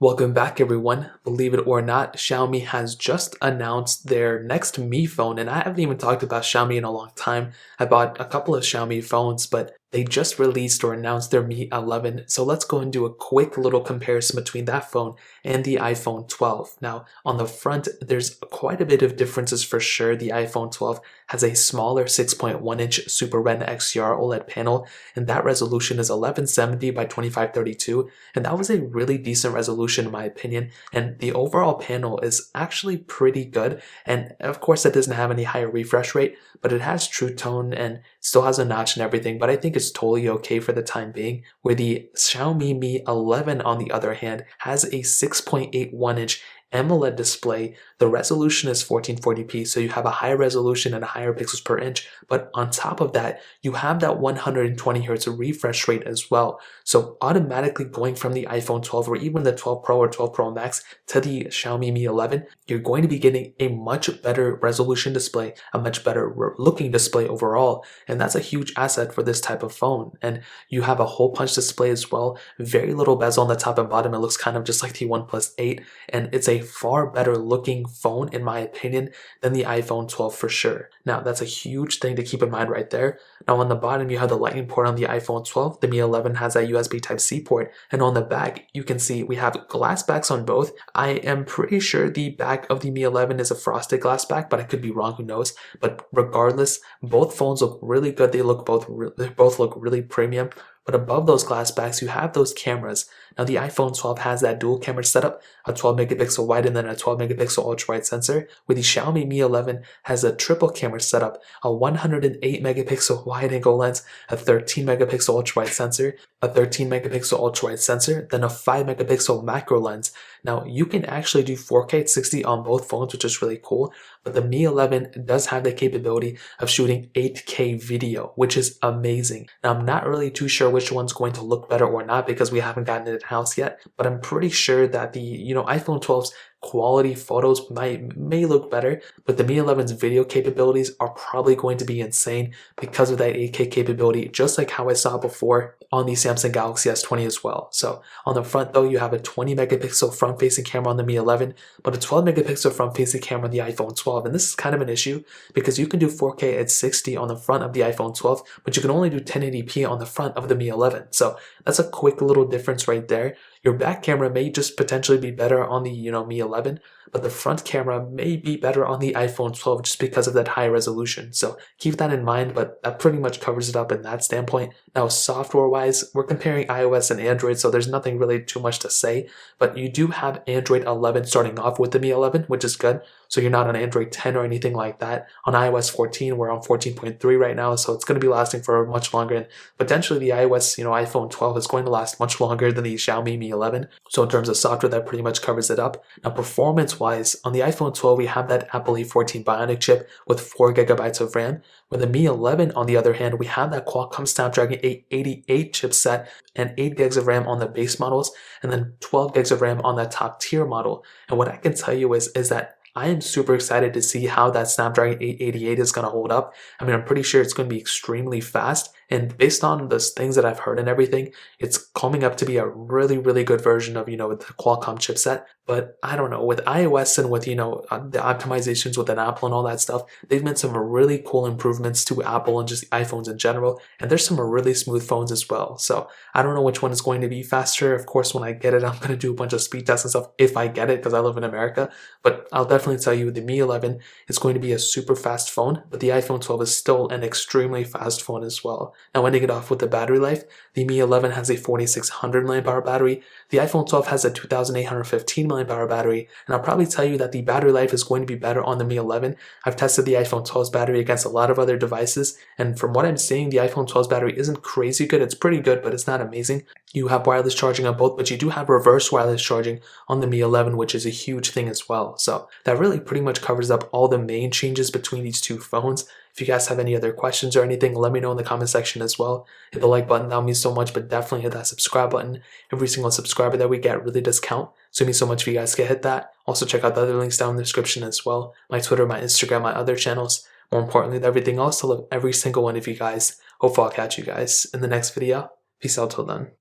Welcome back everyone. Believe it or not, Xiaomi has just announced their next Mi phone, and I haven't even talked about Xiaomi in a long time. I bought a couple of Xiaomi phones, but they just released or announced their Mi 11. So let's go and do a quick little comparison between that phone and the iPhone 12. Now, on the front, there's quite a bit of differences for sure. The iPhone 12 has a smaller 6.1-inch Super Retina XDR OLED panel, and that resolution is 1170 by 2532, and that was a really decent resolution in my opinion, and the overall panel is actually pretty good. And of course that doesn't have any higher refresh rate, but it has True Tone and still has a notch and everything, but I think it's totally okay for the time being. Where the Xiaomi Mi 11 on the other hand has a 6.81-inch AMOLED display. The resolution is 1440p, so you have a higher resolution and a higher pixels per inch, but on top of that, you have that 120Hz refresh rate as well. So automatically going from the iPhone 12 or even the 12 Pro or 12 Pro Max to the Xiaomi Mi 11, you're going to be getting a much better resolution display, a much better looking display overall, and that's a huge asset for this type of phone. And you have a hole punch display as well, very little bezel on the top and bottom. It looks kind of just like the OnePlus 8, and it's a far better looking phone in my opinion than the iPhone 12 for sure. Now that's a huge thing to keep in mind right there. Now on the bottom you have the lightning port on the iPhone 12, the Mi 11 has that USB Type-C port, and on the back you can see we have glass backs on both. I am pretty sure the back of the Mi 11 is a frosted glass back, but I could be wrong, who knows. But regardless, both phones look really good. They both look really premium. But above those glass backs, you have those cameras. Now the iPhone 12 has that dual camera setup, a 12 megapixel wide and then a 12 megapixel ultra wide sensor, where the Xiaomi Mi 11 has a triple camera setup, a 108 megapixel wide angle lens, a 13 megapixel ultra wide sensor, a 13 megapixel ultra wide sensor, then a 5 megapixel macro lens. Now you can actually do 4K at 60 on both phones, which is really cool, but the Mi 11 does have the capability of shooting 8K video, which is amazing. Now I'm not really too sure which one's going to look better or not because we haven't gotten it in-house yet, but I'm pretty sure that the iPhone 12's quality photos may look better, but the Mi 11's video capabilities are probably going to be insane because of that 8K capability, just like how I saw before on the Samsung Galaxy S20 as well. So on the front though, you have a 20 megapixel front facing camera on the Mi 11, but a 12 megapixel front facing camera on the iPhone 12. And this is kind of an issue because you can do 4K at 60 on the front of the iPhone 12, but you can only do 1080p on the front of the Mi 11. So that's a quick little difference right there. Your back camera may just potentially be better on the Mi 11, but the front camera may be better on the iPhone 12 just because of that high resolution. So keep that in mind, but that pretty much covers it up in that standpoint. Now software-wise, we're comparing iOS and Android, so there's nothing really too much to say, but you do have Android 11 starting off with the Mi 11, which is good. So you're not on Android 10 or anything like that. On iOS 14, we're on 14.3 right now, so it's going to be lasting for much longer, and potentially the iOS, iPhone 12 is going to last much longer than the Xiaomi Mi 11. So in terms of software, that pretty much covers it up. Now performance-wise, on the iPhone 12, we have that Apple A14 Bionic chip with 4 gigabytes of RAM. With the Mi 11, on the other hand, we have that Qualcomm Snapdragon 888 chipset and 8 gigs of RAM on the base models, and then 12 gigs of RAM on that top tier model. And what I can tell you is that I am super excited to see how that Snapdragon 888 is going to hold up. I mean, I'm pretty sure it's going to be extremely fast. And based on the things that I've heard and everything, it's coming up to be a really, really good version of, the Qualcomm chipset. But I don't know, with iOS and with, the optimizations within Apple and all that stuff, they've made some really cool improvements to Apple and just iPhones in general. And there's some really smooth phones as well. So I don't know which one is going to be faster. Of course, when I get it, I'm going to do a bunch of speed tests and stuff if I get it because I live in America. But I'll definitely tell you the Mi 11 is going to be a super fast phone, but the iPhone 12 is still an extremely fast phone as well. Now ending it off with the battery life, the Mi 11 has a 4600 mAh battery, the iPhone 12 has a 2815 mAh battery, and I'll probably tell you that the battery life is going to be better on the Mi 11. I've tested the iPhone 12's battery against a lot of other devices, and from what I'm seeing, the iPhone 12's battery isn't crazy good. It's pretty good, but it's not amazing. You have wireless charging on both, but you do have reverse wireless charging on the Mi 11, which is a huge thing as well. So that really pretty much covers up all the main changes between these two phones. If you guys have any other questions or anything, let me know in the comment section as well. Hit the like button, that means so much, but definitely hit that subscribe button. Every single subscriber that we get really does count, so it means so much if you guys can hit that. Also check out the other links down in the description as well. My Twitter, my Instagram, my other channels. More importantly than everything else, I love every single one of you guys. Hopefully I'll catch you guys in the next video. Peace out till then.